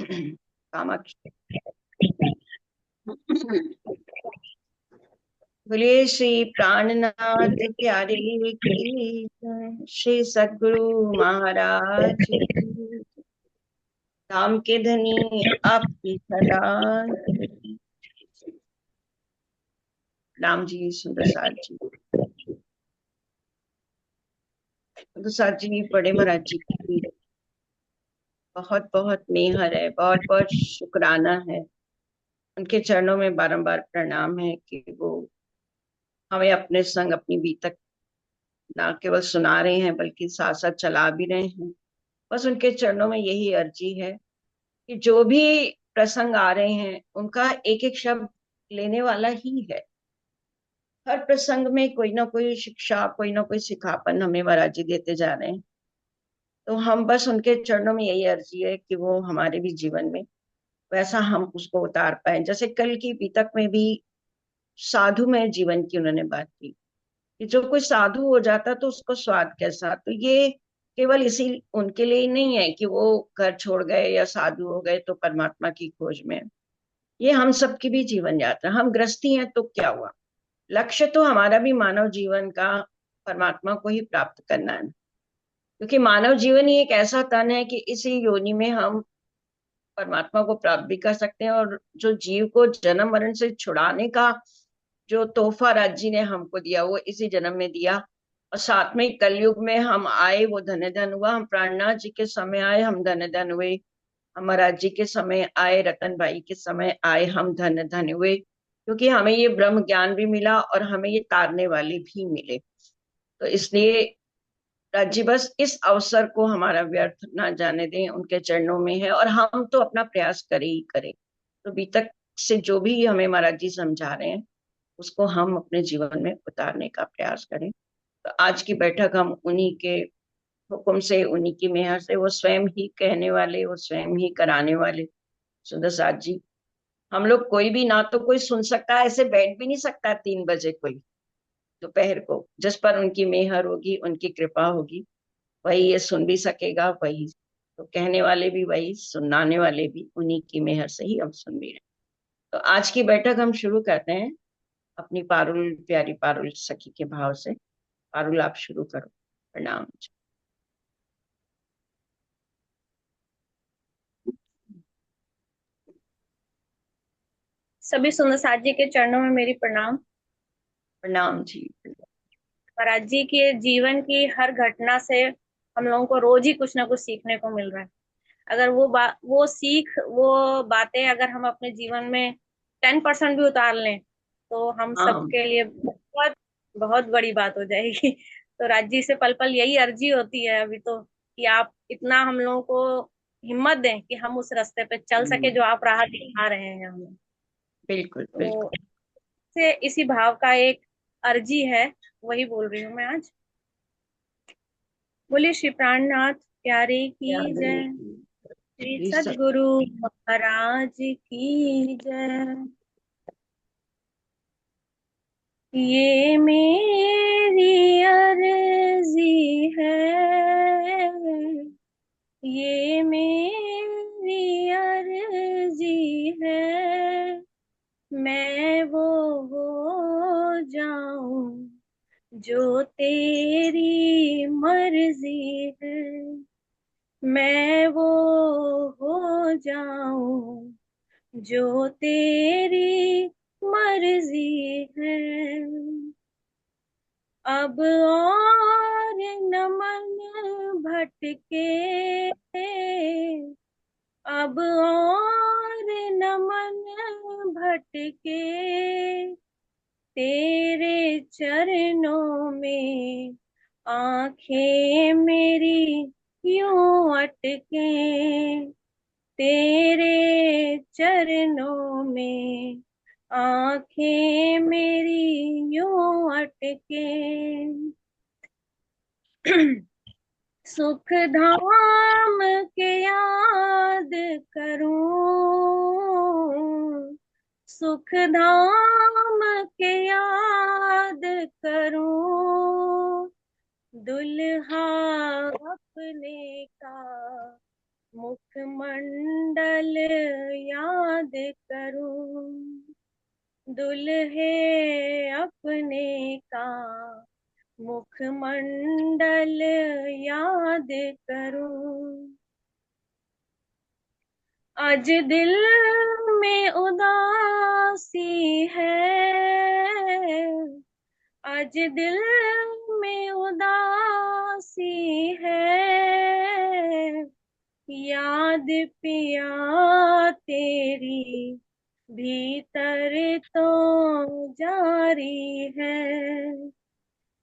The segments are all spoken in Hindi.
कामाक्षी। बोलिए श्री प्राणनाथ प्यारे की जय। श्री सद्गुरु महाराज की। राम के धनी आपकी सदा। राम जी सुंदर साथ जी। सुंदर साथ जी बड़े महाराज जी की बहुत बहुत मेहर है, बहुत बहुत शुक्राना है। उनके चरणों में बारंबार प्रणाम है कि वो हमें अपने संग अपनी बीतक ना केवल सुना रहे हैं बल्कि साथ साथ चला भी रहे हैं। बस उनके चरणों में यही अर्जी है कि जो भी प्रसंग आ रहे हैं उनका एक एक शब्द लेने वाला ही है। हर प्रसंग में कोई ना कोई शिक्षा, कोई ना कोई सिखापन हमें महाराज जी देते जा रहे हैं। तो हम बस उनके चरणों में यही अर्जी है कि वो हमारे भी जीवन में वैसा हम उसको उतार पाए। जैसे कल की बीतक में भी साधु में जीवन की उन्होंने बात की कि जो कोई साधु हो जाता तो उसको स्वाद कैसा। तो ये केवल इसी उनके लिए ही नहीं है कि वो घर छोड़ गए या साधु हो गए तो परमात्मा की खोज में। ये हम सबकी भी जीवन यात्रा। हम गृहस्थी हैं तो क्या हुआ, लक्ष्य तो हमारा भी मानव जीवन का परमात्मा को ही प्राप्त करना है। क्योंकि मानव जीवन ही एक ऐसा तन है कि इसी योनि में हम परमात्मा को प्राप्त भी कर सकते हैं। और जो जीव को जन्म मरण से छुड़ाने का जो तोहफा राज जी ने हमको दिया वो इसी जन्म में दिया। और साथ में कलयुग में हम आए वो धन्य धन हुआ। हम प्राणनाथ जी के समय आए, हम धन्य धन हुए। हम महाराज जी के समय आए, रतन भाई के समय आए, हम धन्य धन हुए। क्योंकि हमें ये ब्रह्म ज्ञान भी मिला और हमें ये तारने वाले भी मिले। तो इसलिए राज जी बस इस अवसर को हमारा व्यर्थ ना जाने दें, उनके चरणों में है। और हम तो अपना प्रयास करें ही करें। तो अभी तक से जो भी हमें महाराज जी समझा रहे हैं उसको हम अपने जीवन में उतारने का प्रयास करें। तो आज की बैठक हम उन्हीं के हुक्म से, उन्हीं की मेहर से, वो स्वयं ही कहने वाले, वो स्वयं ही कराने वाले सुंदर साथ जी। हम लोग कोई भी ना तो कोई सुन सकता है, ऐसे बैठ भी नहीं सकता 3 बजे कोई दोपहर को। जिस पर उनकी मेहर होगी, उनकी कृपा होगी, वही ये सुन भी सकेगा। वही तो कहने वाले भी वही, सुनाने वाले भी उन्हीं की मेहर से ही हम सुन भी रहे हैं। तो आज की बैठक हम शुरू करते हैं अपनी पारुल, प्यारी पारुल सखी के भाव से। पारुल आप शुरू करो। प्रणाम। सभी सुंदर साथ जी के चरणों में मेरी प्रणाम। प्रणाम जी। महाराज जी के जीवन की हर घटना से हम लोगों को रोज ही कुछ ना कुछ सीखने को मिल रहा है। अगर वो सीख, वो बातें अगर हम अपने जीवन में 10% भी उतार लें तो हम हाँ सबके लिए बहुत बहुत बड़ी बात हो जाएगी। तो राज जी से पल पल यही अर्जी होती है अभी तो, कि आप इतना हम लोगों को हिम्मत दें कि हम उस रास्ते पे चल सके जो आप राह दिखा रहे हैं हमें। बिल्कुल तो बिल्कुल। से इसी भाव का एक अर्जी है, वही बोल रही हूँ मैं आज। बोलिए श्री प्राणनाथ प्यारे की जय। श्री श्री सत सद्गुरु महाराज की जय। ये मेरी अर्जी है, ये मेरी अर्जी है, मैं वो हो जाऊं जो तेरी मर्जी है, मैं वो हो जाऊं जो तेरी मर्जी है। अब और न मन भटके, अब और न मन भटके, तेरे चरणों में आंखें मेरी यूं अटके, तेरे चरणों में आंखें मेरी यूं अटके। सुख धाम के याद करूं, सुख धाम के याद करूं, दुल्हा अपने का मुखमंडल याद करूं, दुल्हे अपने का मुखमंडल याद करूं। आज दिल में उदासी है, आज दिल में उदासी है, याद पिया तेरी भीतर तो जारी है,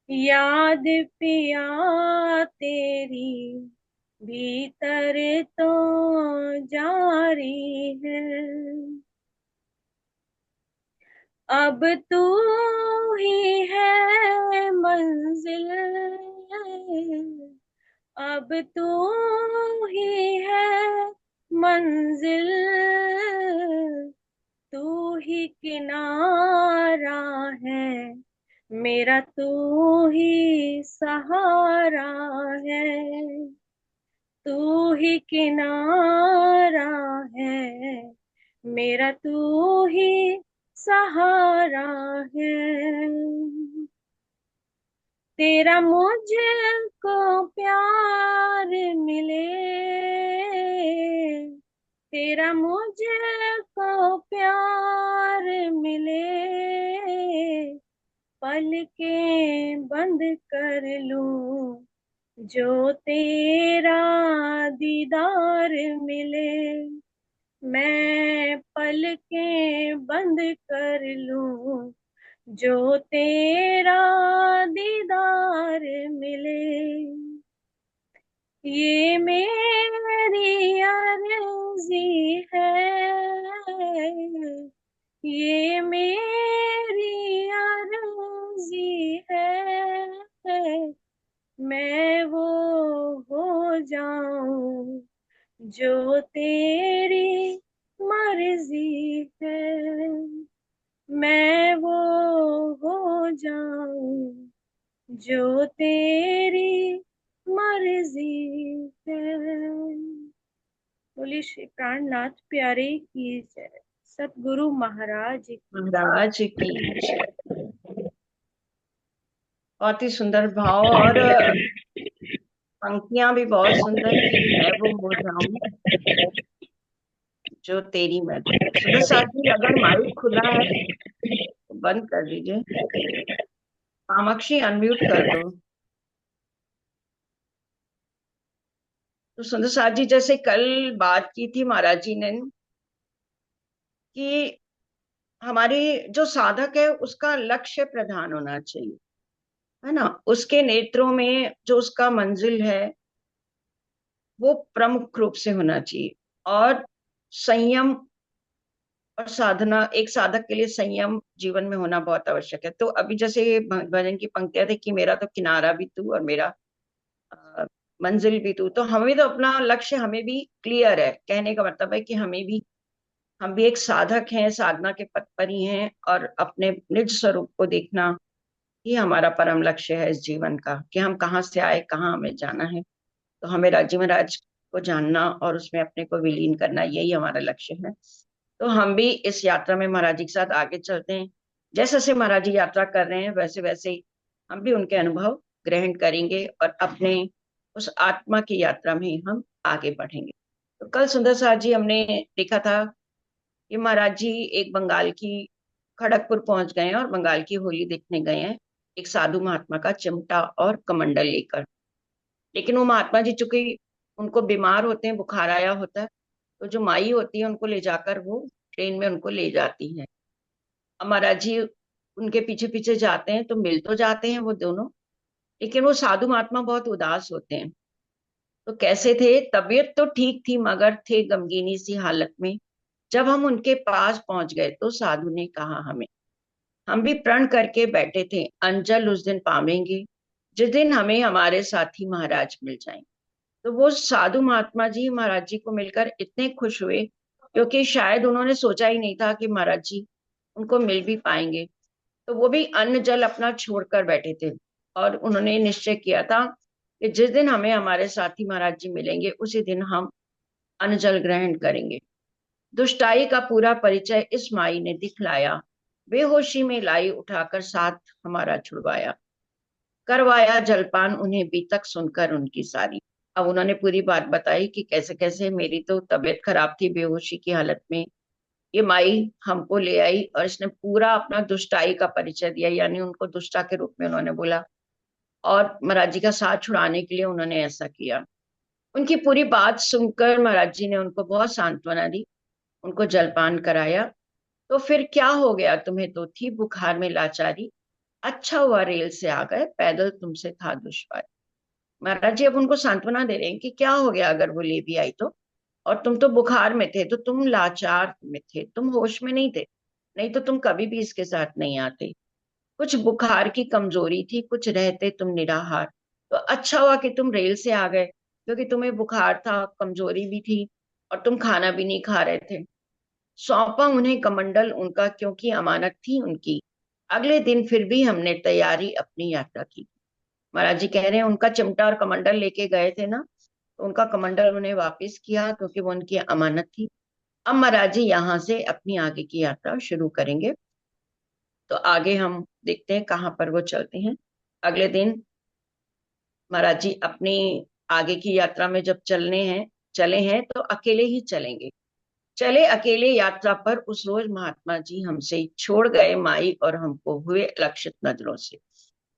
याद पिया तेरी भीतर तो जारी है। अब तू ही है मंजिल, अब तू ही है मंजिल, तू ही किनारा है मेरा, तू ही सहारा है, तू ही किनारा है मेरा, तू ही सहारा है। तेरा मुझको प्यार मिले, तेरा मुझको प्यार मिले, पलकें बंद कर लूं जो तेरा दीदार मिले, मैं पलकें बंद कर लूं जो तेरा दीदार मिले। ये मेरी अर्जी है, ये मेरी अर्जी है, मैं वो हो जाऊं जो तेरी मर्जी है, मैं वो हो जाऊं जो तेरी मर्जी है। बोली श्री प्राणनाथ प्यारे की जय, सतगुरु महाराज की। महाराज की जय। बहुत ही सुंदर भाव, और पंक्तियां भी बहुत सुंदर कि मैं वो हो जाऊं जो तेरी मर्जी है। सुबह साथ जी, अगर माइक खुला है तो बंद कर दीजिए। कामाक्षी, अनम्यूट कर दो। तो सुंदर साथ जी, जैसे कल बात की थी महाराज जी ने कि हमारी जो साधक है उसका लक्ष्य प्रधान होना चाहिए, है ना। उसके नेत्रों में जो उसका मंजिल है वो प्रमुख रूप से होना चाहिए। और संयम और साधना, एक साधक के लिए संयम जीवन में होना बहुत आवश्यक है। तो अभी जैसे ये भजन की पंक्तियां थी कि मेरा तो किनारा भी तू और मेरा अ, मंजिल भी तू, तो हमें तो अपना लक्ष्य हमें भी क्लियर है। कहने का मतलब है कि हम भी एक साधक हैं, साधना के पथ पर ही हैं, और अपने निज स्वरूप को देखना ही हमारा परम लक्ष्य है इस जीवन का, कि हम कहाँ से आए, कहाँ हमें जाना है। तो हमें राज्य में राज को जानना और उसमें अपने को विलीन करना, यही हमारा लक्ष्य है। तो हम भी इस यात्रा में महाराज जी के साथ आगे चलते हैं। जैसे जैसे महाराज जी यात्रा कर रहे हैं वैसे वैसे ही हम भी उनके अनुभव ग्रहण करेंगे और अपने उस आत्मा की यात्रा में ही हम आगे बढ़ेंगे। तो कल सुंदर साथ जी हमने देखा था कि महाराज जी एक बंगाल की खड़गपुर पहुंच गए हैं और बंगाल की होली देखने गए हैं, एक साधु महात्मा का चिमटा और कमंडल लेकर। लेकिन वो महात्मा जी चूंकि उनको बीमार होते हैं, बुखार आया होता है, तो जो माई होती है उनको ले जाकर वो ट्रेन में उनको ले जाती है। अब महाराज जी उनके पीछे पीछे जाते हैं, तो मिल तो जाते हैं वो दोनों, लेकिन वो साधु महात्मा बहुत उदास होते हैं। तो कैसे थे, तबीयत तो ठीक थी मगर थे गमगीनी सी हालत में। जब हम उनके पास पहुंच गए तो साधु ने कहा हमें, हम भी प्रण करके बैठे थे, अंजल उस दिन पावेंगे जिस दिन हमें हमारे साथी महाराज मिल जाएंगे। तो वो साधु महात्मा जी महाराज जी को मिलकर इतने खुश हुए, क्योंकि शायद उन्होंने सोचा ही नहीं था कि महाराज जी उनको मिल भी पाएंगे। तो वो भी अन्न जल अपना छोड़कर बैठे थे, और उन्होंने निश्चय किया था कि जिस दिन हमें हमारे साथी महाराज जी मिलेंगे उसी दिन हम अन्न जल ग्रहण करेंगे। दुष्टाई का पूरा परिचय इस माई ने दिखलाया, बेहोशी में लाई उठाकर साथ हमारा छुड़वाया, करवाया जलपान उन्हें बीतक सुनकर उनकी सारी। अब उन्होंने पूरी बात बताई कि कैसे कैसे मेरी तो तबीयत खराब थी, बेहोशी की हालत में ये माई हमको ले आई, और इसने पूरा अपना दुष्टाई का परिचय दिया, यानी उनको दुष्टा के रूप में उन्होंने बोला, और महाराज जी का साथ छुड़ाने के लिए उन्होंने ऐसा किया। उनकी पूरी बात सुनकर महाराज जी ने उनको बहुत सांत्वना दी, उनको जलपान कराया। तो फिर क्या हो गया, तुम्हें तो थी बुखार में लाचारी, अच्छा हुआ रेल से आ गए, पैदल तुमसे था दुश्वार। महाराज जी अब उनको सांत्वना दे रहे हैं कि क्या हो गया अगर वो ले भी आई तो, और तुम तो बुखार में थे, तो तुम लाचार में थे, तुम होश में नहीं थे, नहीं तो तुम कभी भी इसके साथ नहीं आते। कुछ बुखार की कमजोरी थी, कुछ रहते तुम निराहार, तो अच्छा हुआ कि तुम रेल से आ गए, क्योंकि तुम्हें बुखार था, कमजोरी भी थी, और तुम खाना भी नहीं खा रहे थे। सौंपा उन्हें कमंडल उनका, क्योंकि अमानत थी उनकी, अगले दिन फिर भी हमने तैयारी अपनी यात्रा की। महाराज जी कह रहे हैं उनका चिमटा और कमंडल लेके गए थे ना, तो उनका कमंडल उन्हें वापस किया, क्योंकि वो उनकी अमानत थी। अब महाराज जी यहाँ से अपनी आगे की यात्रा शुरू करेंगे। तो आगे हम देखते हैं कहाँ पर वो चलते हैं। अगले दिन महाराज जी अपनी आगे की यात्रा में जब चले हैं तो अकेले ही चलेंगे। चले अकेले यात्रा पर उस रोज महात्मा जी हमसे छोड़ गए माई और हमको, हुए लक्षित नजरों से।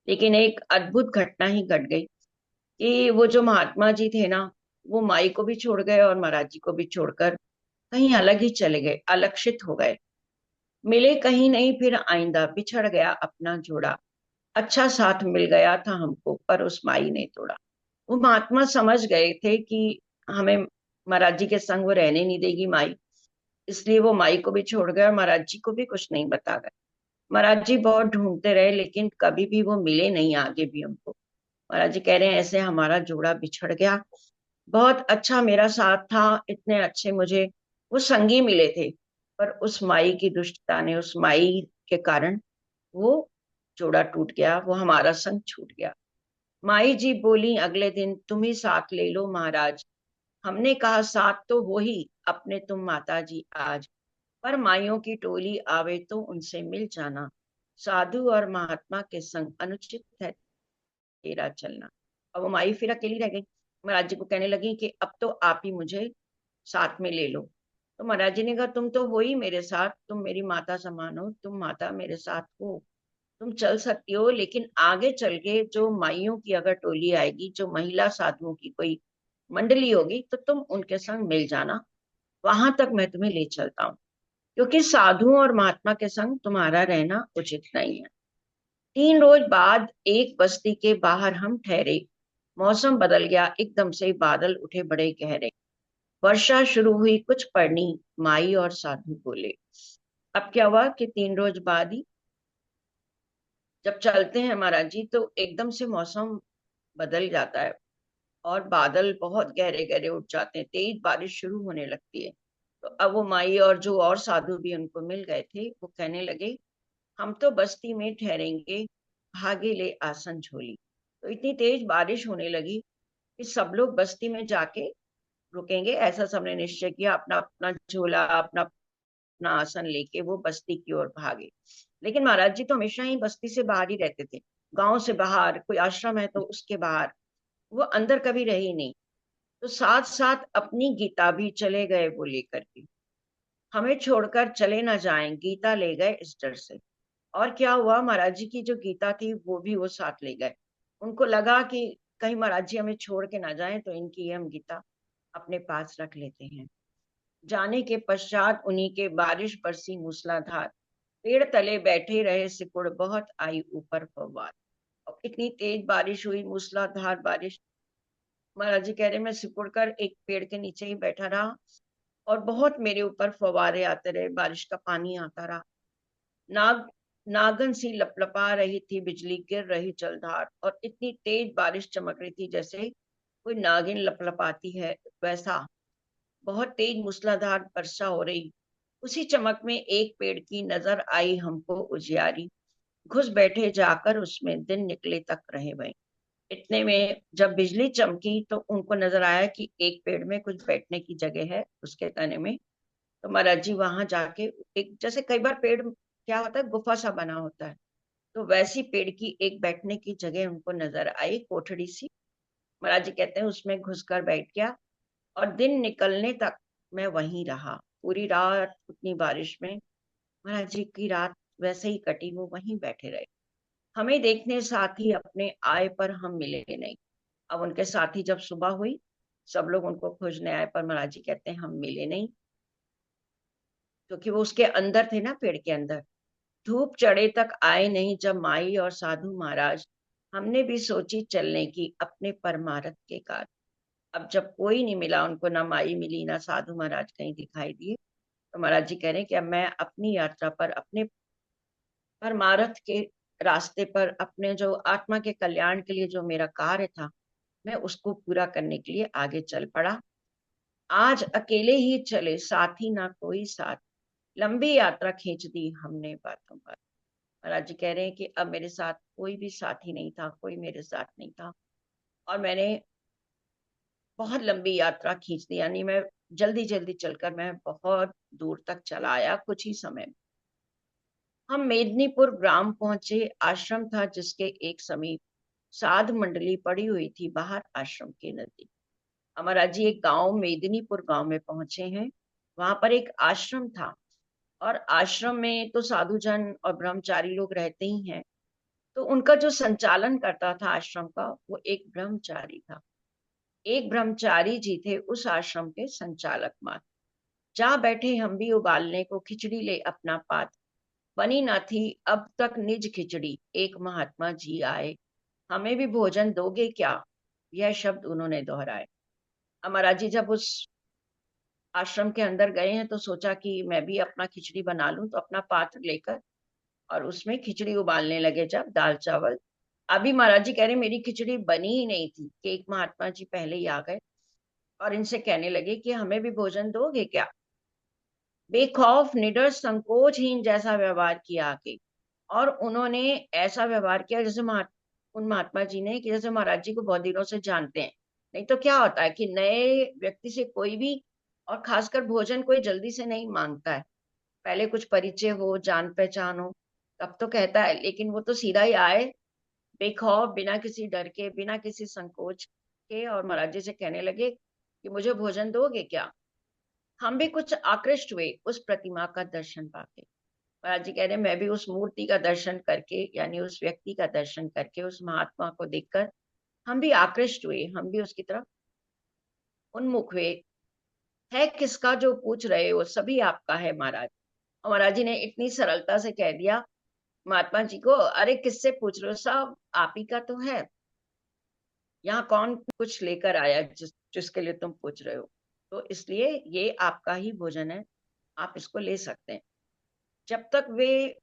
लेकिन एक अद्भुत घटना ही घट गई कि वो जो महात्मा जी थे ना, वो माई को भी छोड़ गए और महाराज जी को भी छोड़कर कहीं अलग ही चले गए, अलक्षित हो गए। मिले कहीं नहीं फिर आइंदा, बिछड़ गया अपना जोड़ा, अच्छा साथ मिल गया था हमको पर उस माई ने तोड़ा। वो महात्मा समझ गए थे कि हमें महाराज जी के संग वो रहने नहीं देगी माई, इसलिए वो माई को भी छोड़ गए और महाराज जी को भी कुछ नहीं बता गए। महाराज जी बहुत ढूंढते रहे, लेकिन कभी भी वो मिले नहीं आगे भी हमको। महाराज जी कह रहे हैं ऐसे हमारा जोड़ा बिछड़ गया, बहुत अच्छा मेरा साथ था, इतने अच्छे मुझे वो संगी मिले थे, पर उस माई की दुष्टता ने, उस माई के कारण वो जोड़ा टूट गया, वो हमारा संग छूट गया। माई जी बोली अगले दिन, तुम ही साथ ले लो महाराज। हमने कहा साथ तो वो ही अपने तुम माता जी आज, पर माइयों की टोली आवे तो उनसे मिल जाना, साधु और महात्मा के संग अनुचित है तेरा चलना। अब वो माई फिर अकेली रह गई। महाराज जी को कहने लगी कि अब तो आप ही मुझे साथ में ले लो। तो महाराज जी ने कहा तुम तो हो ही मेरे साथ, तुम मेरी माता समान हो, तुम माता मेरे साथ हो, तुम चल सकती हो, लेकिन आगे चल के जो माइयों की अगर टोली आएगी, जो महिला साधुओं की कोई मंडली होगी, तो तुम उनके संग मिल जाना, वहां तक मैं तुम्हें ले चलता हूँ, क्योंकि साधुओं और महात्मा के संग तुम्हारा रहना उचित नहीं है। 3 रोज बाद एक बस्ती के बाहर हम ठहरे, मौसम बदल गया, एकदम से बादल उठे बड़े गहरे, वर्षा शुरू हुई कुछ पड़नी, माई और साधु बोले। अब क्या हुआ कि 3 रोज बाद ही जब चलते हैं महाराज जी, तो एकदम से मौसम बदल जाता है और बादल बहुत गहरे गहरे उठ जाते हैं, तेज बारिश शुरू होने लगती है। तो अब वो माई और जो और साधु भी उनको मिल गए थे, वो कहने लगे हम तो बस्ती में ठहरेंगे, भागे ले आसन झोली। तो इतनी तेज बारिश होने लगी कि सब लोग बस्ती में जाके रुकेंगे, ऐसा सबने निश्चय किया। अपना अपना झोला, अपना अपना आसन लेके वो बस्ती की ओर भागे। लेकिन महाराज जी तो हमेशा ही बस्ती से बाहर ही रहते थे, गांव से बाहर, कोई आश्रम है तो उसके बाहर, वो अंदर कभी रहे ही नहीं। तो साथ साथ अपनी गीता भी चले गए वो लेकर के, हमें छोड़कर चले ना जाएं, गीता ले गए इस डर से। और क्या हुआ, महाराज जी की जो गीता थी वो भी वो साथ ले गए। उनको लगा कि कहीं महाराज जी हमें छोड़ के ना जाएं, तो इनकी ये हम गीता अपने पास रख लेते हैं। जाने के पश्चात उन्हीं के बारिश बरसी मूसलाधार, पेड़ तले बैठे रहे सिकुड़, बहुत आई ऊपर फव्वार। और इतनी तेज बारिश हुई, मूसलाधार बारिश। महाराज जी कह रहे मैं सिकुड़ कर एक पेड़ के नीचे ही बैठा रहा, और बहुत मेरे ऊपर फवारे आते रहे, बारिश का पानी आता रहा। नाग नागन सी लपलपा रही थी बिजली, गिर रही जलधार, और इतनी तेज बारिश चमक रही थी जैसे कोई नागिन लपलपाती है, वैसा बहुत तेज मूसलाधार वर्षा हो रही। उसी चमक में एक पेड़ की नजर आई हमको उजियारी, घुस बैठे जाकर उसमें, दिन निकले तक रहे वहीं। इतने में जब बिजली चमकी तो उनको नजर आया कि एक पेड़ में कुछ बैठने की जगह है उसके तने में, तो महाराज जी वहां जाके, एक जैसे कई बार पेड़ क्या होता है, गुफा सा बना होता है, तो वैसी पेड़ की एक बैठने की जगह उनको नजर आई, कोठड़ी सी। महाराज जी कहते हैं उसमें घुसकर बैठ गया, और दिन निकलने तक मैं वहीं रहा। पूरी रात उतनी बारिश में महाराज जी की रात वैसे ही कटी, वो वहीं बैठे रहे। हमें देखने साथ ही अपने आए, पर हम मिले नहीं। अब उनके साथी जब सुबह हुई, सब लोग उनको खोजने आए, पर महाराज जी कहते हैं हम मिले नहीं, क्योंकि वो उसके अंदर थे ना, पेड़ के अंदर। धूप चढ़े तक आए नहीं, जब माई और साधु महाराज, हमने भी सोची चलने की अपने परमारथ के कारण। अब जब कोई नहीं मिला उनको, ना माई मिली ना साधु महाराज कहीं दिखाई दिए, तो महाराज जी कह रहे हैं कि अब मैं अपनी यात्रा पर, अपने परमारथ के रास्ते पर, अपने जो आत्मा के कल्याण के लिए जो मेरा कार्य था, मैं उसको पूरा करने के लिए आगे चल पड़ा। आज अकेले ही चले, साथी ना कोई साथ, लंबी यात्रा खींच दी हमने बातों पर। महाराज जी कह रहे हैं कि अब मेरे साथ कोई भी साथी नहीं था, कोई मेरे साथ नहीं था, और मैंने बहुत लंबी यात्रा खींच दी, यानी मैं जल्दी जल्दी चलकर मैं बहुत दूर तक चला आया कुछ ही समय में। हम मेदिनीपुर ग्राम पहुंचे, आश्रम था जिसके एक समीप साध मंडली पड़ी हुई थी, बाहर आश्रम के नजदीक। हमारा जी एक गांव, मेदिनीपुर गांव में पहुंचे हैं। वहां पर एक आश्रम था, और आश्रम में तो साधु जन और ब्रह्मचारी लोग रहते ही हैं। तो उनका जो संचालन करता था आश्रम का, वो एक ब्रह्मचारी था। एक ब्रह्मचारी जी थे उस आश्रम के संचालक मात्र। जा बैठे हम भी उबालने को, खिचड़ी ले अपना पात, बनी ना थी अब तक निज खिचड़ी, एक महात्मा जी आए, हमें भी भोजन दोगे क्या, यह शब्द उन्होंने दोहराए। अमरा जी जब उस आश्रम के अंदर गए हैं, तो सोचा कि मैं भी अपना खिचड़ी बना लूं, तो अपना पात्र लेकर और उसमें खिचड़ी उबालने लगे। जब दाल चावल, अभी महाराज जी कह रहे मेरी खिचड़ी बनी ही नहीं थी कि एक महात्मा जी पहले ही आ गए, और इनसे कहने लगे कि हमें भी भोजन दोगे क्या। बेखौफ निडर संकोचहीन जैसा व्यवहार किया आके, और उन्होंने ऐसा व्यवहार किया जैसे उन महात्मा जी ने, कि जैसे महाराज जी को बहुत दिनों से जानते हैं। नहीं तो क्या होता है कि नए व्यक्ति से कोई भी, और खासकर भोजन कोई जल्दी से नहीं मांगता है, पहले कुछ परिचय हो, जान पहचान हो, तब तो कहता है। लेकिन वो तो सीधा ही आए, बेखौफ, बिना किसी डर के, बिना किसी संकोच के, और महाराज जी से कहने लगे कि मुझे भोजन दोगे क्या। हम भी कुछ आकृष्ट हुए उस प्रतिमा का दर्शन पाके। महाराज जी कह रहे हैं मैं भी उस मूर्ति का दर्शन करके, यानी उस व्यक्ति का दर्शन करके, उस महात्मा को देखकर हम भी आकृष्ट हुए, हम भी उसकी तरफ उन्मुख हुए। है किसका जो पूछ रहे हो, सभी आपका है महाराज। और महाराज जी ने इतनी सरलता से कह दिया महात्मा जी को, अरे किससे पूछ रहे हो, सब आप ही का तो है। यहाँ कौन कुछ लेकर आया जिसके लिए तुम पूछ रहे हो, तो इसलिए ये आपका ही भोजन है, आप इसको ले सकते हैं। जब तक वे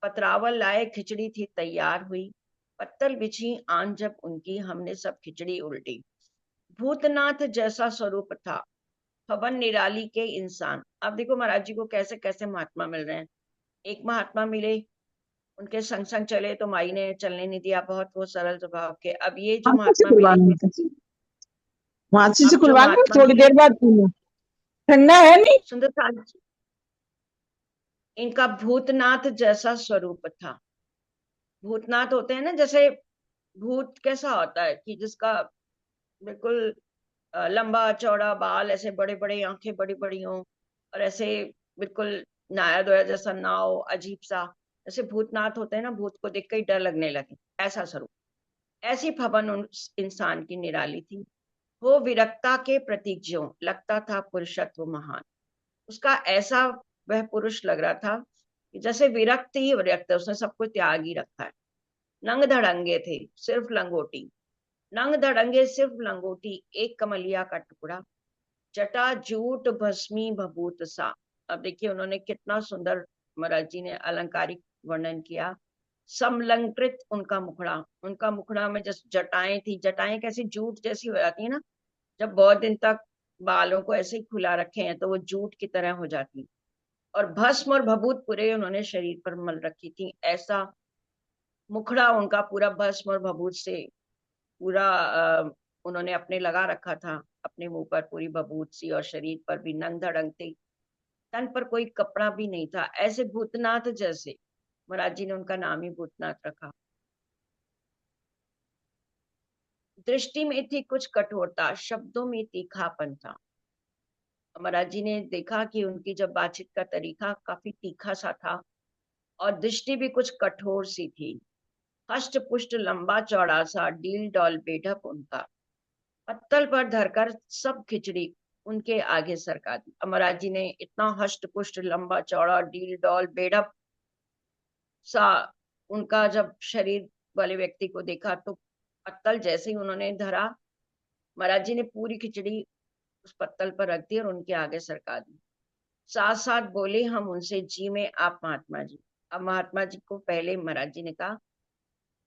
पतरावल लाए, खिचड़ी थी तैयार हुई, पत्तल बिछी आन जब उनकी, हमने सब खिचड़ी उल्टी। भूतनाथ जैसा स्वरूप था, पवन निराली के इंसान। अब देखो महाराज जी को कैसे कैसे महात्मा मिल रहे हैं। एक महात्मा मिले, उनके संग संग चले, तो माई ने चलने नहीं दिया, बहुत वो सरल स्वभाव के। अब ये जो माची से महात्मा मिले, खुलवानी है, माची से अब जो खुलवानी महात्मा थोड़ी मिले, देर बाद पीना, ठंडा है नहीं। सुंदर, इनका भूतनाथ जैसा स्वरूप था। भूतनाथ होते हैं ना, जैसे भूत कैसा होता है कि जिसका बिल्कुल लंबा चौड़ा बाल, ऐसे बड़े बड़े आंखें बड़ी बड़ी हों, और ऐसे बिल्कुल नाया धोया जैसा ना हो, अजीब सा, ऐसे भूतनाथ होते हैं ना, भूत को देख कर ही डर लगने लगे, ऐसा स्वरूप। ऐसी फबन उस इंसान की निराली थी। वो विरक्ता के प्रतीक ज्यों लगता था पुरुषत्व महान। उसका ऐसा वह पुरुष लग रहा था कि जैसे विरक्त ही विरक्त है, उसने सब कुछ त्याग ही रखा है। नंग धड़ंगे थे, सिर्फ लंगोटी, नंग धड़ंगे सिर्फ लंगोटी, एक कमलिया का टुकड़ा, जटा जूट भस्मी भभूत सा। अब देखिए उन्होंने कितना सुंदर महाराज जी ने अलंकारिक वर्णन किया। समलंकृत उनका मुखड़ा, उनका मुखड़ा में जैसे जटाएं थी, जटाएं कैसी जूट जैसी हो जाती है ना, जब बहुत दिन तक बालों को ऐसे ही खुला रखे हैं तो वो जूट की तरह हो जाती। और भस्म और भभूत पूरे उन्होंने शरीर पर मल रखी थी, ऐसा मुखड़ा उनका पूरा भस्म और भभूत से पूरा उन्होंने अपने लगा रखा था, अपने मुंह पर पूरी भभूत सी, और शरीर पर भी नंग धड़ंग थे। तन पर कोई कपड़ा भी नहीं था, ऐसे भूतनाथ जैसे। महाराज जी ने उनका नाम ही भूतनाथ रखा। दृष्टि में थी कुछ कठोरता, शब्दों में तीखापन था। महाराज जी ने देखा कि उनकी जब बातचीत का तरीका काफी तीखा सा था, और दृष्टि भी कुछ कठोर सी थी। हष्ट पुष्ट लंबा चौड़ा सा डील डॉल बेढप उनका, पत्तल पर धरकर सब खिचड़ी उनके आगे सरका दी। महाराज जी ने इतना हष्ट पुष्ट लंबा चौड़ा डील डॉल बेढप सा उनका जब शरीर वाले व्यक्ति को देखा, तो पत्तल जैसे ही उन्होंने धरा, महाराज जी ने पूरी खिचड़ी उस पत्तल पर रख दी और उनके आगे सरका दी। साथ साथ बोले, हम उनसे जी में आप महात्मा जी। अब महात्मा जी को पहले महाराज जी ने कहा,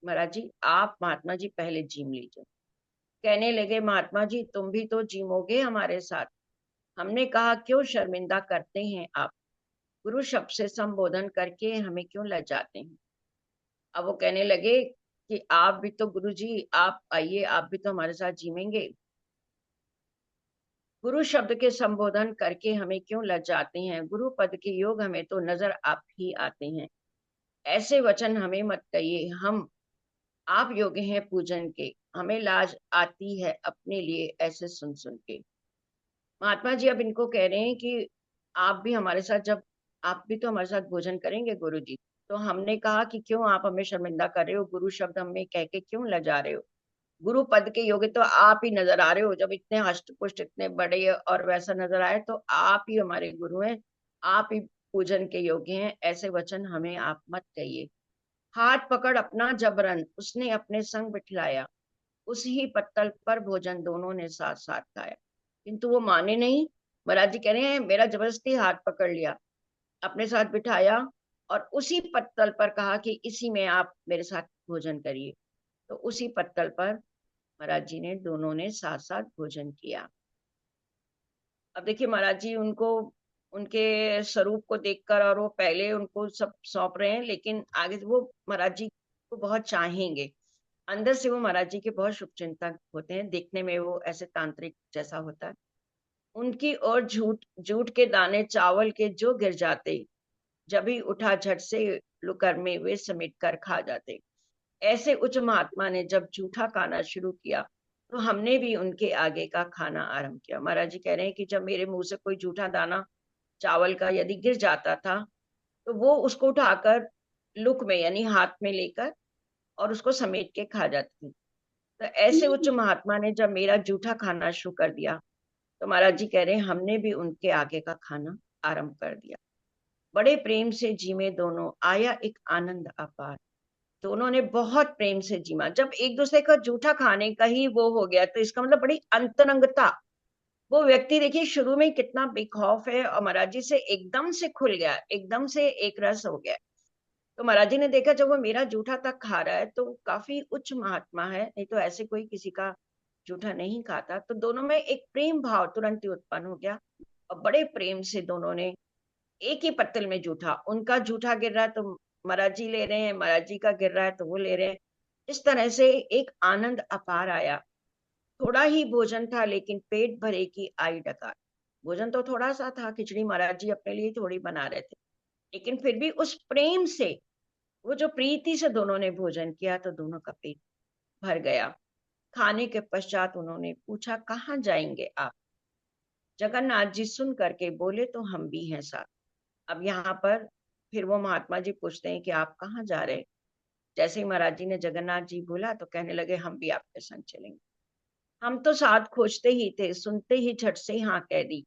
महाराज जी आप महात्मा जी पहले जीम लीजिए। कहने लगे, महात्मा जी तुम भी तो जीमोगे हमारे साथ। हमने कहा, क्यों शर्मिंदा करते हैं आप, गुरु शब्द से संबोधन करके हमें क्यों लजाते हैं। अब वो कहने लगे कि आप भी तो गुरु जी, आप आइए, आप भी तो हमारे साथ जीमेंगे। गुरु शब्द के संबोधन करके हमें क्यों लजाते हैं, गुरु पद के योग हमें तो नजर आप ही आते हैं। ऐसे वचन हमें मत कहिए, हम आप योग्य हैं पूजन के, हमें लाज आती है अपने लिए ऐसे सुन सुन के। महात्मा जी अब इनको कह रहे हैं कि आप भी हमारे साथ, जब आप भी तो हमारे साथ भोजन करेंगे गुरु जी। तो हमने कहा कि क्यों आप हमें शर्मिंदा कर रहे हो, गुरु शब्द हमें कह के क्यों लजा रहे हो। गुरु पद के योग्य तो आप ही नजर आ रहे हो, जब इतने हष्ट पुष्ट इतने बड़े और वैसा नजर आए, तो आप ही हमारे गुरु हैं, आप ही पूजन के योग्य हैं। ऐसे वचन हमें आप मत कहिए। हाथ पकड़ अपना जबरन उसने अपने संग बिठलाया, उस ही पत्तल पर भोजन दोनों ने साथ साथ खाया। किंतु वो माने नहीं। महाराज जी कह रहे हैं, मेरा जबरदस्ती हाथ पकड़ लिया, अपने साथ बिठाया, और उसी पत्तल पर कहा कि इसी में आप मेरे साथ भोजन करिए। तो उसी पत्तल पर महाराज जी ने दोनों ने साथ साथ भोजन किया। अब देखिए महाराज जी उनको उनके स्वरूप को देखकर, और वो पहले उनको सब सौंप रहे हैं, लेकिन आगे से वो महाराज जी को बहुत चाहेंगे। अंदर से वो महाराज जी के बहुत शुभचिंतक होते हैं, देखने में वो ऐसे तांत्रिक जैसा होता है। उनकी और झूठ झूठ के दाने चावल के जो गिर जाते, जब ही उठा झट से लुकर में वे समेट कर खा जाते। ऐसे उच्च महात्मा ने जब जूठा खाना शुरू किया, तो हमने भी उनके आगे का खाना आरंभ किया। महाराज जी कह रहे हैं कि जब मेरे मुंह से कोई जूठा दाना चावल का यदि गिर जाता था, तो वो उसको उठाकर लुक में यानी हाथ में लेकर और उसको समेट के खा जाती थी। तो ऐसे उच्च महात्मा ने जब मेरा जूठा खाना शुरू कर दिया, तो महाराज जी कह रहे हैं हमने भी उनके आगे का खाना आरंभ कर दिया। बड़े प्रेम से जीमे दोनों, आया एक आनंद अपार। दोनों ने बहुत प्रेम से जीमा। जब एक दूसरे का जूठा खाने का ही वो हो गया, तो इसका मतलब बड़ी अंतरंगता। वो व्यक्ति देखिए शुरू में कितना बेखौफ है, और महाराज जी से एकदम से खुल गया, एकदम से एक रस हो गया। तो महाराज जी ने देखा जब वो मेरा जूठा तक खा रहा है, तो वो काफी उच्च महात्मा है, नहीं तो ऐसे कोई किसी का जूठा नहीं खाता। तो दोनों में एक प्रेम भाव तुरंत ही उत्पन्न हो गया, और बड़े प्रेम से दोनों ने एक ही पत्तल में जूठा, उनका जूठा गिर रहा है तो महाराज जी ले रहे हैं, महाराज जी का गिर रहा है तो वो ले रहे हैं। इस तरह से एक आनंद अपार आया। थोड़ा ही भोजन था, लेकिन पेट भरे की आई डकार। भोजन तो थोड़ा सा था, खिचड़ी महाराज जी अपने लिए थोड़ी बना रहे थे, लेकिन फिर भी उस प्रेम से, वो जो प्रीति से दोनों ने भोजन किया, तो दोनों का पेट भर गया। खाने के पश्चात उन्होंने पूछा, कहाँ जाएंगे आप। जगन्नाथ जी सुन करके बोले, तो हम भी हैं साथ। अब यहाँ पर फिर वो महात्मा जी पूछते हैं कि आप कहाँ जा रहे हैं। जैसे ही महाराज जी ने जगन्नाथ जी बोला, तो कहने लगे, हम भी आपके संग चलेंगे। हम तो साथ खोजते ही थे, सुनते ही झट से हाँ कह दी।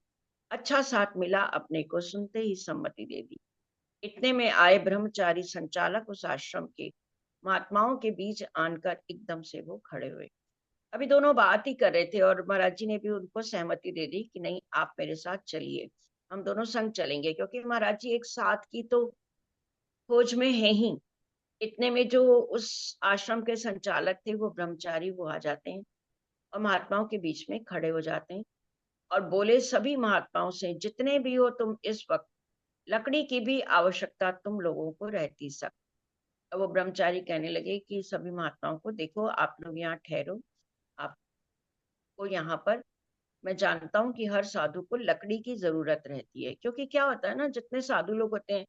अच्छा साथ मिला अपने को, सुनते ही सम्मति दे दी। इतने में आए ब्रह्मचारी संचालक उस आश्रम के। महात्माओं के बीच आनकर एकदम से वो खड़े हुए। अभी दोनों बात ही कर रहे थे, और महाराज जी ने भी उनको सहमति दे दी कि नहीं, आप मेरे साथ चलिए, हम दोनों संग चलेंगे, क्योंकि महाराज जी एक साथ की तो खोज में है ही। इतने में जो उस आश्रम के संचालक थे, वो ब्रह्मचारी, वो आ जाते हैं और महात्माओं के बीच में खड़े हो जाते हैं, और बोले, सभी महात्माओं से, जितने भी हो तुम इस वक्त, लकड़ी की भी आवश्यकता तुम लोगों को रहती सक। अब वो ब्रह्मचारी कहने लगे कि सभी महात्माओं को, देखो आप लोग यहाँ ठहरो, आपको यहाँ पर मैं जानता हूँ कि हर साधु को लकड़ी की जरूरत रहती है, क्योंकि क्या होता है ना, जितने साधु लोग होते हैं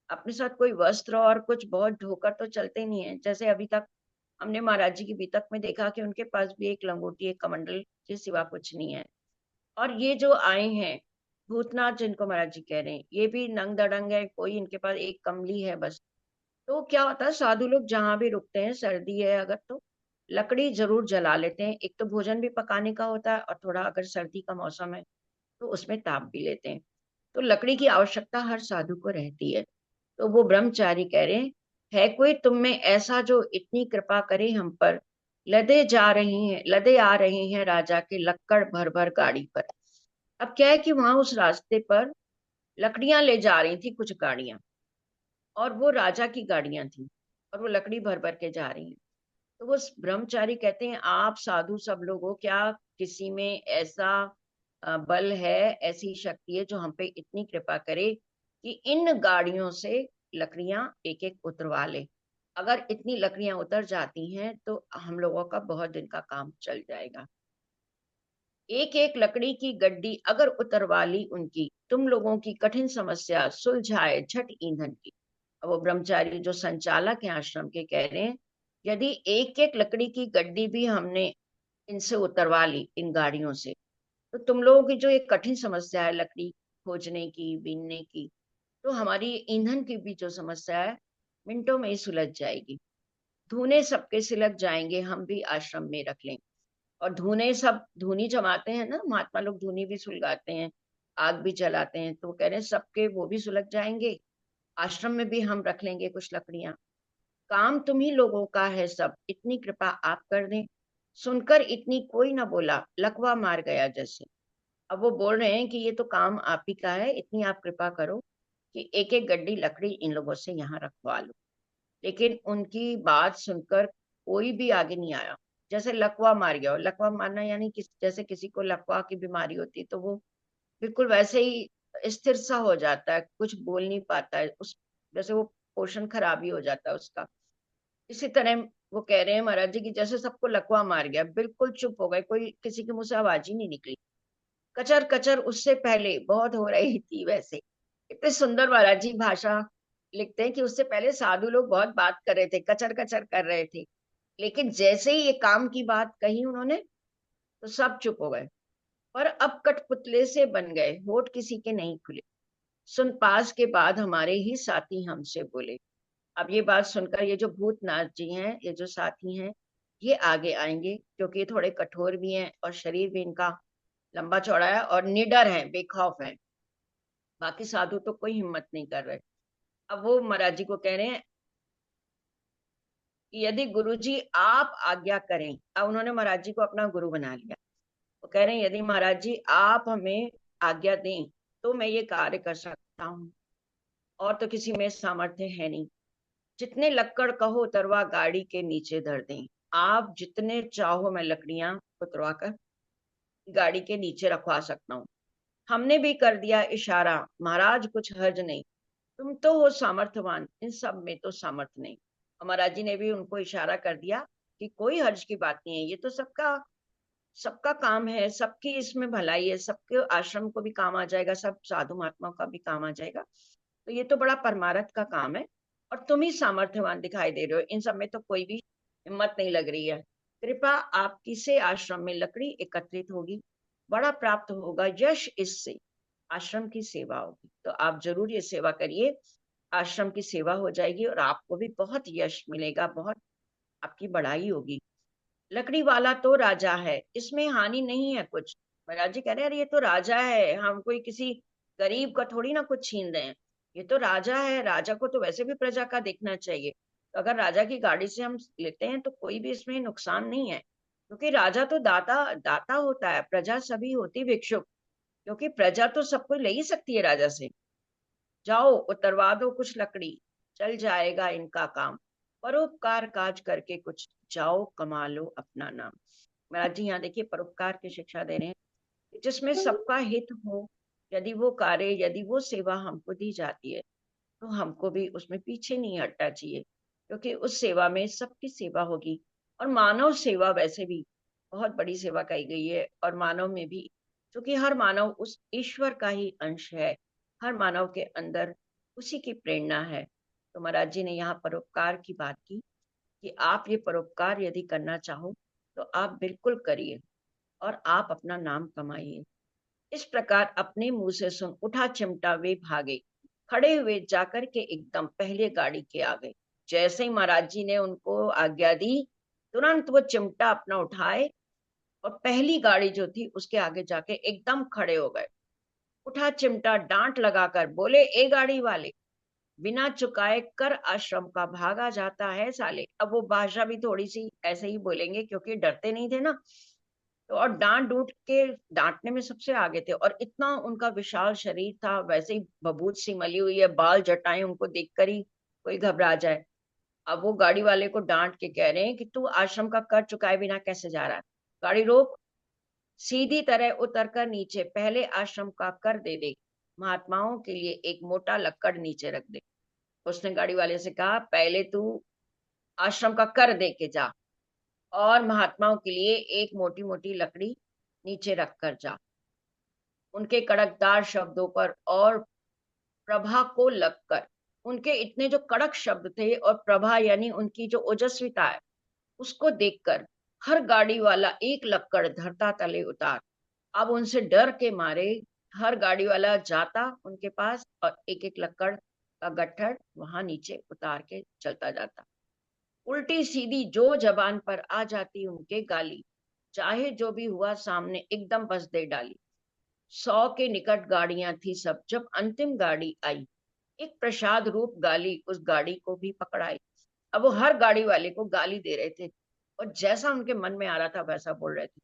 अपने साथ कोई वस्त्र और कुछ बहुत ढोकर तो चलते नहीं है। जैसे अभी तक हमने महाराज जी की बीतक में देखा कि उनके पास भी एक लंगोटी एक कमंडल के सिवा कुछ नहीं है। और ये जो आए हैं भूतनाथ जिनको महाराज जी कह रहे हैं, ये भी नंग दड़ंग है, कोई इनके पास एक कमली है बस। तो क्या होता है, साधु लोग जहां भी रुकते हैं, सर्दी है अगर तो लकड़ी जरूर जला लेते हैं। एक तो भोजन भी पकाने का होता है और थोड़ा अगर सर्दी का मौसम है तो उसमें ताप भी लेते हैं। तो लकड़ी की आवश्यकता हर साधु को रहती है। तो वो ब्रह्मचारी कह रहे हैं, है कोई तुम में ऐसा जो इतनी कृपा करे हम पर, लदे आ रहे हैं राजा के लक्कड़ भर भर गाड़ी पर। अब क्या है कि वहां उस रास्ते पर लकड़ियां ले जा रही थी कुछ गाड़ियां, और वो राजा की गाड़ियां थी, और वो लकड़ी भर भर के जा रही हैं। तो वो ब्रह्मचारी कहते हैं, आप साधु सब लोगों, क्या किसी में ऐसा बल है, ऐसी शक्ति है जो हम पे इतनी कृपा करे कि इन गाड़ियों से लकड़ियां एक एक उतरवा ले। अगर इतनी लकड़ियां उतर जाती हैं तो हम लोगों का बहुत दिन का काम चल जाएगा। एक एक लकड़ी की गड्डी अगर उतरवा ली उनकी, तुम लोगों की कठिन समस्या सुलझाए झट ईंधन की। अब वो ब्रह्मचारी जो संचालक हैं आश्रम के कह रहे हैं, यदि एक एक लकड़ी की गड्डी भी हमने इनसे उतरवा ली, इन गाड़ियों से, तो तुम लोगों की जो एक कठिन समस्या है लकड़ी खोजने की, बीनने की, तो हमारी ईंधन की भी जो समस्या है मिनटों में ही सुलझ जाएगी। धूने सबके सिलक जाएंगे, हम भी आश्रम में रख लें। और धूने सब धूनी जमाते हैं ना, महात्मा लोग धूनी भी सुलगाते हैं, आग भी जलाते हैं, तो कह रहे हैं सबके वो भी सुलग जाएंगे। आश्रम में भी हम रख लेंगे कुछ लकड़ियां। काम तुम ही लोगों का है सब, इतनी कृपा आप कर दें। सुनकर इतनी कोई ना बोला, लकवा मार गया जैसे। अब वो बोल रहे हैं कि ये तो काम आप ही का है, इतनी आप कृपा करो कि एक एक गड्डी लकड़ी इन लोगों से यहाँ रखवा लो। लेकिन उनकी बात सुनकर कोई भी आगे नहीं आया। जैसे लकवा मार गया हो, लकवा मारना यानी जैसे किसी को लकवा की बीमारी होती है तो वो बिल्कुल वैसे ही स्थिर सा हो जाता है, कुछ बोल नहीं पाता है, उस जैसे वो पोषण खराबी हो जाता है उसका। इसी तरह वो कह रहे हैं महाराज जी की जैसे सबको लकवा मार गया, बिल्कुल चुप हो गए, कोई किसी के मुंह से आवाज ही नहीं निकली। कचर कचर उससे पहले बहुत हो रही थी वैसे। इतने सुंदर महाराज जी भाषा लिखते हैं कि उससे पहले साधु लोग बहुत बात कर रहे थे, कचर कचर कर रहे थे, लेकिन जैसे ही ये काम की बात कही उन्होंने तो सब चुप हो गए। पर अब कठपुतले से बन गए, होठ किसी के नहीं खुले। सुन पास के बाद हमारे ही साथी हमसे बोले। अब ये बात सुनकर ये जो भूतनाथ जी हैं, ये जो साथी हैं, ये आगे आएंगे, क्योंकि ये थोड़े कठोर भी हैं और शरीर भी इनका लंबा चौड़ा है और निडर है, बेखौफ है। बाकी साधु तो कोई हिम्मत नहीं कर रहे। अब वो महाराज जी को कह रहे हैं कि यदि गुरु जी आप आज्ञा करें, अब उन्होंने महाराज जी को अपना गुरु बना लिया। वो कह रहे हैं यदि महाराज जी आप हमें आज्ञा दें तो मैं ये कार्य कर सकता हूँ, और तो किसी में सामर्थ्य है नहीं। जितने लक्कड़ कहो उतरवा गाड़ी के नीचे धर दें। आप जितने चाहो मैं लकड़ियां उतरवा कर गाड़ी के नीचे रखवा सकता हूँ। हमने भी कर दिया इशारा, महाराज कुछ हर्ज नहीं, तुम तो हो सामर्थ्यवान, इन सब में तो सामर्थ्य नहीं। और महाराज जी ने भी उनको इशारा कर दिया कि कोई हर्ज की बात नहीं है, ये तो सबका सबका काम है, सबकी इसमें भलाई है, सबके आश्रम को भी काम आ जाएगा, सब साधु महात्माओं का भी काम आ जाएगा। तो ये तो बड़ा परमारथ का काम है, और तुम ही सामर्थ्यवान दिखाई दे रहे हो, इन सब में तो कोई भी हिम्मत नहीं लग रही है। कृपा आपकी से आश्रम में लकड़ी एकत्रित होगी, बड़ा प्राप्त होगा यश इससे, आश्रम की सेवा होगी। तो आप जरूर ये सेवा करिए, आश्रम की सेवा हो जाएगी और आपको भी बहुत यश मिलेगा, बहुत आपकी बढ़ाई होगी। लकड़ी वाला तो राजा है, इसमें हानि नहीं है कुछ। महाराज जी कह रहे हैं, अरे ये तो राजा है, हम कोई किसी गरीब का थोड़ी ना कुछ छीन रहे हैं। ये तो राजा है, राजा को तो वैसे भी प्रजा का देखना चाहिए। तो अगर राजा की गाड़ी से हम लेते हैं तो कोई भी इसमें नुकसान नहीं है, क्योंकि राजा तो दाता दाता होता है, प्रजा सभी होती भिक्षुक, क्योंकि प्रजा तो सब कुछ ले ही सकती है राजा से। जाओ उतरवा दो कुछ लकड़ी, चल जाएगा इनका काम। परोपकार काज करके कुछ जाओ कमा लो अपना नाम। महाराज जी यहाँ देखिए परोपकार की शिक्षा दे रहे हैं, जिसमें सबका हित हो। यदि वो कार्य, यदि वो सेवा हमको दी जाती है तो हमको भी उसमें पीछे नहीं हटना चाहिए, क्योंकि उस सेवा में सबकी सेवा होगी। और मानव सेवा वैसे भी बहुत बड़ी सेवा कही गई है, और मानव में भी क्योंकि हर मानव उस ईश्वर का ही अंश है, हर मानव के अंदर उसी की प्रेरणा है। तो महाराज जी ने यहाँ परोपकार की बात की कि आप ये परोपकार यदि करना चाहो तो आप बिल्कुल करिए और आप अपना नाम कमाइए। इस प्रकार अपने मुंह से सुन उठा चिमटा वे भागे, खड़े हुए जाकर के एकदम पहले गाड़ी के आ गए। जैसे ही महाराज जी ने उनको आज्ञा दी, तुरंत वो चिमटा अपना उठाए और पहली गाड़ी जो थी उसके आगे जाके एकदम खड़े हो गए। उठा चिमटा डांट लगाकर बोले, ए गाड़ी वाले, बिना चुकाए कर आश्रम का भागा जाता है साले। अब वो भाषा भी थोड़ी सी ऐसे ही बोलेंगे क्योंकि डरते नहीं थे ना। तो और डांट डूट के डांटने में सबसे आगे थे, और इतना उनका विशाल शरीर था, वैसे ही बबूत सी मली हुई है, बाल जटाएं, उनको देखकर ही कोई घबरा जाए। अब वो गाड़ी वाले को डांट के कह रहे हैं कि तू आश्रम का कर चुकाए बिना कैसे जा रहा है, गाड़ी रोक, सीधी तरह उतर कर नीचे पहले आश्रम का कर दे दे, महात्माओं के लिए एक मोटा लक्कड़ नीचे रख दे। उसने गाड़ी वाले से कहा, पहले तू आश्रम का कर दे के जा और महात्माओं के लिए एक मोटी मोटी लकड़ी नीचे रख कर जा। उनके कड़कदार शब्दों पर और प्रभा को लगकर, उनके इतने जो कड़क शब्द थे और प्रभा यानी उनकी जो ओजस्विता है उसको देखकर हर गाड़ी वाला एक लक्कड़ धरता तले उतार। अब उनसे डर के मारे हर गाड़ी वाला जाता उनके पास और एक एक लक्कड़ का गट्ठर वहां नीचे उतार के चलता जाता। उल्टी सीधी जो जबान पर आ जाती उनके गाली, चाहे जो भी हुआ सामने एकदम बस दे डाली। 100 के निकट गाड़ियां थी सब, जब अंतिम गाड़ी आई एक प्रसाद रूप गाली उस गाड़ी को भी पकड़ाई। अब वो हर गाड़ी वाले को गाली दे रहे थे और जैसा उनके मन में आ रहा था वैसा बोल रहे थे।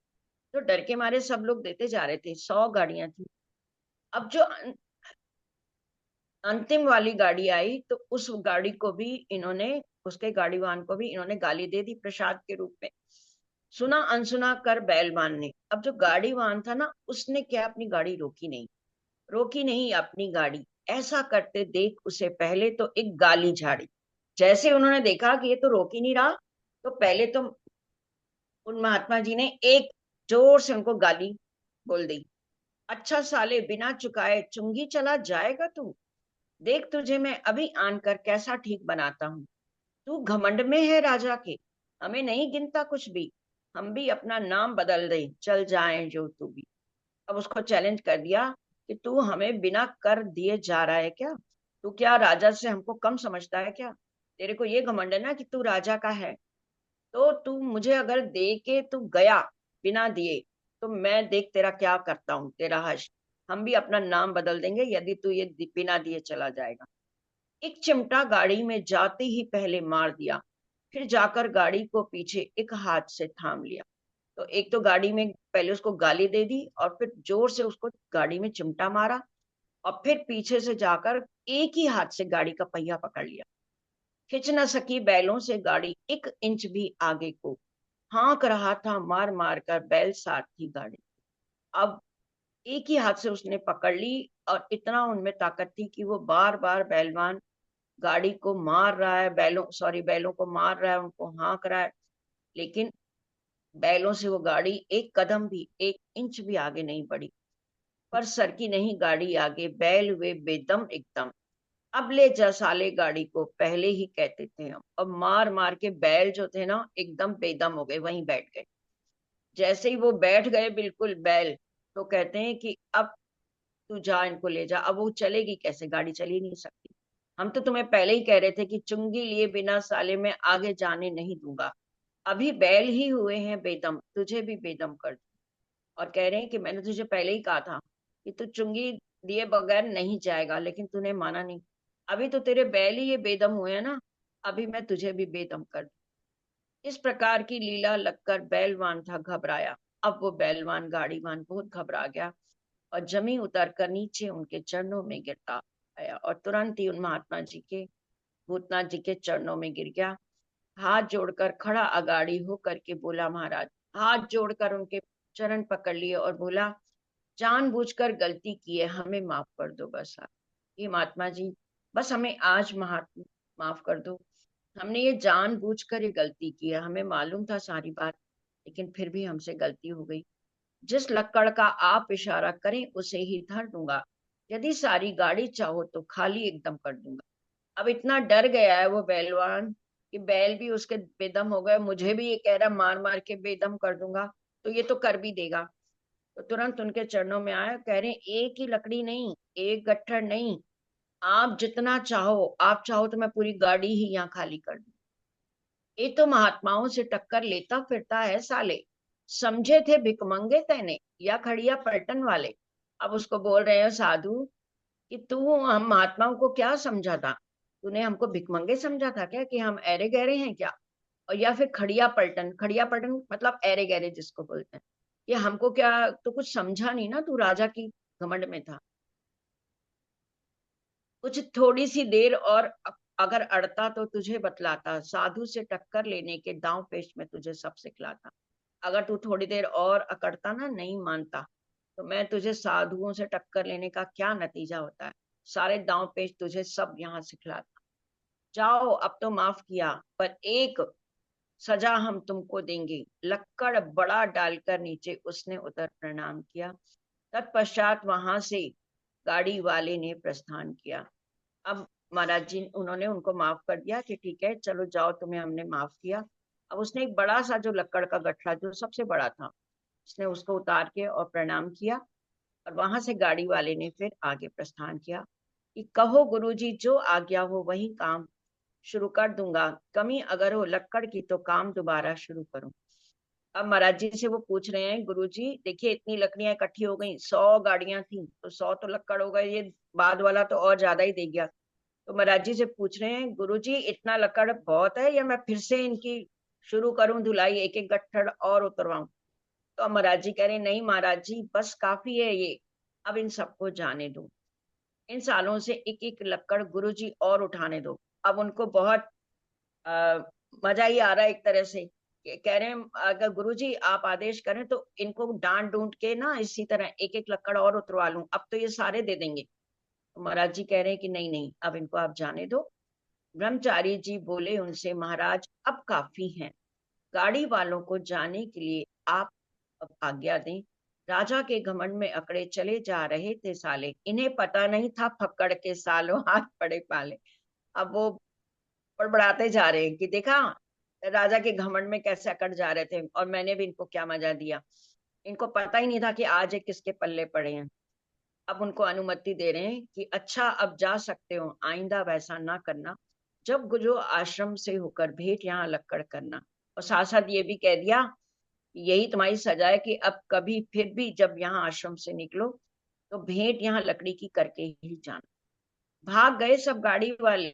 तो डर के मारे सब लोग देते जा रहे थे। 100 गाड़ियां थी। अब जो अंतिम वाली गाड़ी आई तो उस गाड़ी को भी इन्होंने, उसके गाड़ीवान को भी इन्होंने गाली दे दी प्रसाद के रूप में। सुना अनसुना कर बैलवान ने, अब जो गाड़ीवान था ना उसने क्या अपनी गाड़ी रोकी नहीं, रोकी नहीं अपनी गाड़ी। ऐसा करते देख उसे पहले तो एक गाली झाड़ी। जैसे उन्होंने देखा कि ये तो रोक ही नहीं रहा, तो पहले तो उन महात्मा जी ने एक जोर से उनको गाली बोल दी। अच्छा साले, बिना चुकाए चुंगी चला जाएगा तू, देख तुझे मैं अभी आन कर कैसा ठीक बनाता हूँ। तू घमंड में है राजा के, हमें नहीं गिनता कुछ भी, हम भी अपना नाम बदल दे चल जाए जो तू भी। अब उसको चैलेंज कर दिया कि तू हमें बिना कर दिए जा रहा है क्या, तू क्या राजा से हमको कम समझता है क्या, तेरे को ये घमंड है ना कि तू राजा का है, तो तू मुझे अगर दे के तू गया बिना दिए तो मैं देख तेरा क्या करता हूँ, तेरा हश, हम भी अपना नाम बदल देंगे यदि तू ये बिना दिए चला जाएगा। एक चिमटा गाड़ी में जाते ही पहले मार दिया, फिर जाकर गाड़ी को पीछे एक हाथ से थाम लिया। तो एक तो गाड़ी में पहले उसको गाली दे दी और फिर जोर से उसको गाड़ी में चिमटा मारा, और फिर पीछे से जाकर एक ही हाथ से गाड़ी का पहिया पकड़ लिया। खिंच न सकी बैलों से गाड़ी एक इंच भी आगे को, हाँक रहा था मार मार कर बैल साथ थी गाड़ी। अब एक ही हाथ से उसने पकड़ ली और इतना उनमें ताकत थी कि वो बार बार बैलवान गाड़ी को मार रहा है, बैलों को मार रहा है, उनको हाँक रहा है, लेकिन बैलों से वो गाड़ी एक कदम भी एक इंच भी आगे नहीं बढ़ी। पर सर की नहीं गाड़ी आगे, बैल हुए बेदम एकदम। अब ले जा साले गाड़ी को, पहले ही कहते थे हम। अब मार मार के बैल जो थे ना एकदम बेदम हो गए, वहीं बैठ गए। जैसे ही वो बैठ गए बिल्कुल बैल, तो कहते हैं कि अब तू जा इनको ले जा। अब वो चलेगी कैसे, गाड़ी चल ही नहीं सकती। हम तो तुम्हें पहले ही कह रहे थे कि चुंगी लिए बिना साले में आगे जाने नहीं दूंगा। अभी बैल ही हुए हैं बेदम, तुझे भी बेदम कर दूं। और कह रहे हैं कि मैंने तुझे पहले ही कहा था कि तू चुंगी दिए बगैर नहीं जाएगा, लेकिन तूने माना नहीं। अभी तो तेरे बैल ही ये बेदम हुए हैं ना, अभी मैं तुझे भी बेदम कर दूं। इस प्रकार की लीला लगकर बैलवान था घबराया। अब वो बैलवान गाड़ीवान बहुत घबरा गया और जमी उतर कर नीचे उनके चरणों में गिरता आया और तुरंत ही उन महात्मा जी के, भूतनाथ जी के चरणों में गिर गया। हाथ जोड़कर खड़ा अगाड़ी होकर के बोला, महाराज, हाथ जोड़कर उनके चरण पकड़ लिए और बोला, जानबूझकर गलती की है, हमें माफ कर दो बस आप। ये महात्मा जी, बस हमें आज माफ कर दो। हमने ये जानबूझकर ये गलती की है, हमें मालूम था सारी बात, लेकिन फिर भी हमसे गलती हो गई। जिस लक्कड़ का आप इशारा करें उसे ही धर दूंगा। यदि सारी गाड़ी चाहो तो खाली एकदम कर दूंगा। अब इतना डर गया है वो बैलवान कि बैल भी उसके बेदम हो गए, मुझे भी ये कह रहा मार मार के बेदम कर दूंगा, तो ये तो कर भी देगा। तो तुरंत उनके चरणों में आया, कह रहे एक ही लकड़ी नहीं, एक गट्ठर नहीं, आप जितना चाहो, आप चाहो तो मैं पूरी गाड़ी ही यहाँ खाली कर दूं। ये तो महात्माओं से टक्कर लेता फिरता है साले, समझे थे भिकमंगे तेने या खड़िया पलटन वाले। अब उसको बोल रहे हैं साधु कि तू हम महात्माओं को क्या समझा था, तूने हमको भिकमंगे समझा था क्या, कि हम ऐरे गहरे हैं क्या, और या फिर खड़िया पलटन, खड़िया पलटन मतलब ऐरे गहरे जिसको बोलते हैं, ये हमको क्या, तो कुछ समझा नहीं ना, तू राजा की घमंड में था। कुछ थोड़ी सी देर और अगर अड़ता तो तुझे बतलाता, साधु से टक्कर लेने के दांव पेच में तुझे सब सिखलाता। अगर तू थोड़ी देर और अकड़ता ना, नहीं मानता, तो मैं तुझे साधुओं से टक्कर लेने का क्या नतीजा होता है, सारे दांव पेच तुझे सब यहाँ सिखलाता। जाओ, अब तो माफ किया, पर एक सजा हम तुमको देंगे। लक्कड़ बड़ा डालकर नीचे उसने उतर प्रणाम किया। तत्पश्चात वहां से गाड़ी वाले ने प्रस्थान किया। अब महाराज जी उन्होंने उनको माफ कर दिया कि ठीक है चलो जाओ, तुम्हें हमने माफ किया। अब उसने एक बड़ा सा जो लक्कड़ का गठरा जो सबसे बड़ा था, उसने उसको उतार के और प्रणाम किया, और वहां से गाड़ी वाले ने फिर आगे प्रस्थान किया कि कहो गुरुजी जो आज्ञा हो वही काम शुरू कर दूंगा, कमी अगर हो लक्कड़ की तो काम दोबारा शुरू करूं। अब महाराज जी से वो पूछ रहे हैं, गुरुजी देखिए इतनी लकड़ियां इकट्ठी हो गई, 100 गाड़ियां थी तो 100 तो लक्कड़ हो गए, ये बाद वाला तो और ज्यादा ही दे गया। तो महाराज जी से पूछ रहे हैं, गुरुजी इतना लकड़ बहुत है या मैं फिर से इनकी शुरू करूं धुलाई, एक एक गट्ठर और उतरवाऊं। तो अब महाराज जी कह रहे हैं, नहीं महाराज जी बस काफी है ये, अब इन सबको जाने दो, इन सालों से एक एक लक्कड़ गुरुजी और उठाने दो। अब उनको बहुत आ, मजा ही आ रहा है एक तरह से, कह रहे हैं अगर गुरुजी आप आदेश करें तो इनको डांट डूंट के ना इसी तरह एक एक लक्कड़ और उतरवा लूं, अब तो ये सारे दे देंगे। तो महाराज जी कह रहे हैं कि नहीं नहीं, अब इनको आप जाने दो। ब्रह्मचारी जी बोले उनसे, महाराज अब काफी है, गाड़ी वालों को जाने के लिए आप अब आज्ञा दें। राजा के घमंड में अकड़े चले जा रहे थे साले, इन्हें पता नहीं था फक्कड़ के सालों हाथ पड़े पाले। अब वो बड़बड़ाते जा रहे हैं कि देखा राजा के घमंड में कैसे अकड़ जा रहे थे, और मैंने भी इनको क्या मजा दिया, इनको पता ही नहीं था कि आज ये किसके पल्ले पड़े हैं। अब उनको अनुमति दे रहे हैं कि अच्छा अब जा सकते हो, आइंदा वैसा ना करना, जब गुजो आश्रम से होकर भेंट यहाँ लक्कड़ करना। और साथ साथ ये भी कह दिया कि यही तुम्हारी सजा है कि अब कभी फिर भी जब यहाँ आश्रम से निकलो तो भेंट यहाँ लकड़ी की करके ही जाना। भाग गए सब गाड़ी वाले,